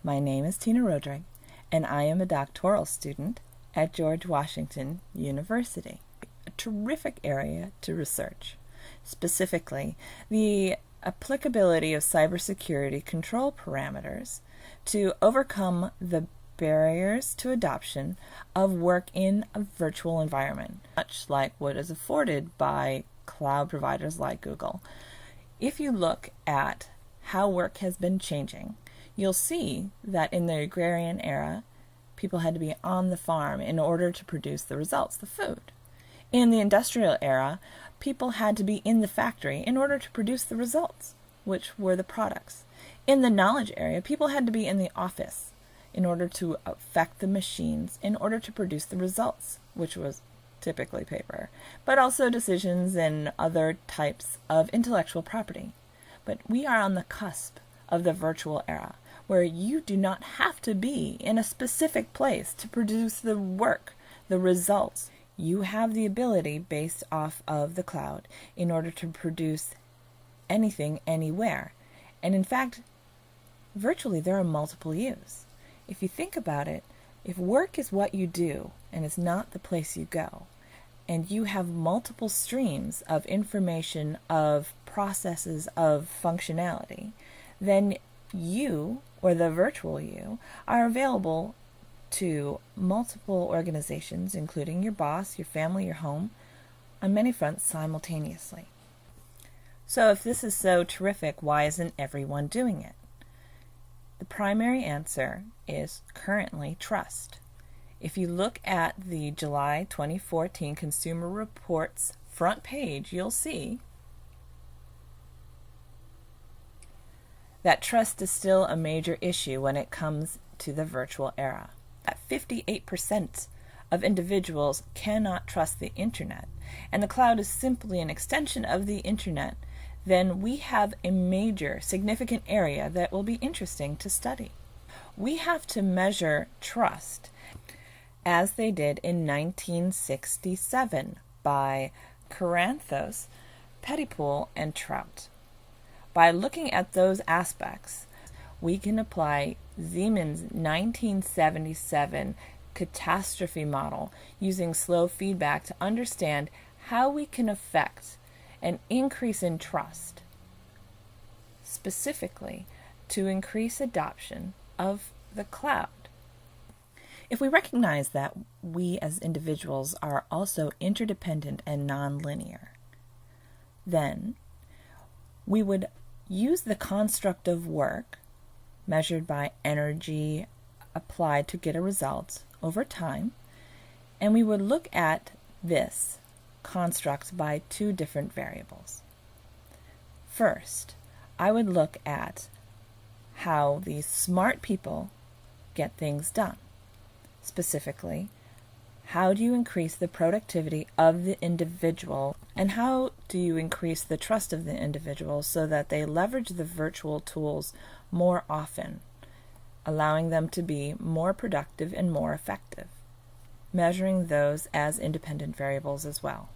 My name is Tiina Rodrigue, and I am a doctoral student at George Washington University, a terrific area to research, specifically the applicability of cybersecurity control parameters to overcome the barriers to adoption of work in a virtual environment, much like what is afforded by cloud providers like Google. If you look at how work has been changing, you'll see that in the agrarian era, people had to be on the farm in order to produce the results, the food. In the industrial era, people had to be in the factory in order to produce the results, which were the products. In the knowledge area, people had to be in the office in order to affect the machines, in order to produce the results, which was typically paper, but also decisions and other types of intellectual property. But we are on the cusp of the virtual era, where you do not have to be in a specific place to produce the work, the results. You have the ability, based off of the cloud, in order to produce anything, anywhere. And in fact, virtually there are multiple yous. If you think about it, if work is what you do and it's not the place you go, and you have multiple streams of information, of processes, of functionality, then you, or the virtual you, are available to multiple organizations, including your boss, your family, your home, on many fronts simultaneously. So if this is so terrific, why isn't everyone doing it? The primary answer is currently trust. If you look at the July 2014 Consumer Reports front page, you'll see that trust is still a major issue when it comes to the virtual era. At 58% of individuals cannot trust the internet, and the cloud is simply an extension of the internet, then we have a major, significant area that will be interesting to study. We have to measure trust as they did in 1967 by Caranthos, Pettipool, and Trout. By looking at those aspects, we can apply Siemens' 1977 catastrophe model using slow feedback to understand how we can affect an increase in trust, specifically to increase adoption of the cloud. If we recognize that we as individuals are also interdependent and nonlinear, then we would use the construct of work measured by energy applied to get a result over time, and we would look at this construct by two different variables. First, I would look at how these smart people get things done. Specifically, how do you increase the productivity of the individual, and how do you increase the trust of the individual so that they leverage the virtual tools more often, allowing them to be more productive and more effective, measuring those as independent variables as well.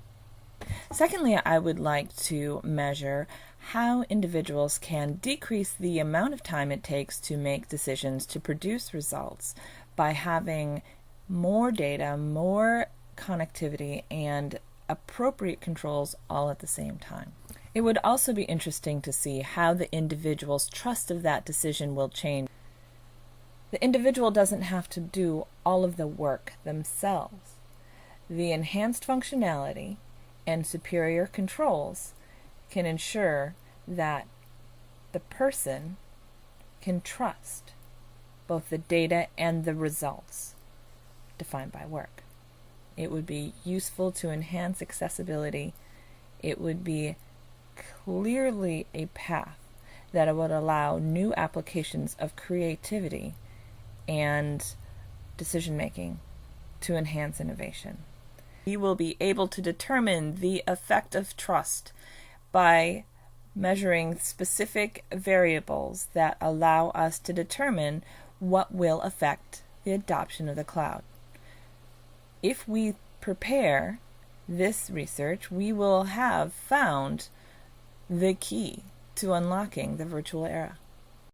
Secondly, I would like to measure how individuals can decrease the amount of time it takes to make decisions to produce results by having more data, more connectivity, and appropriate controls all at the same time. It would also be interesting to see how the individual's trust of that decision will change. The individual doesn't have to do all of the work themselves. The enhanced functionality and superior controls can ensure that the person can trust both the data and the results defined by work. It would be useful to enhance accessibility. It would be clearly a path that would allow new applications of creativity and decision-making to enhance innovation. We will be able to determine the effect of trust by measuring specific variables that allow us to determine what will affect the adoption of the cloud. If we prepare this research, we will have found the key to unlocking the virtual era.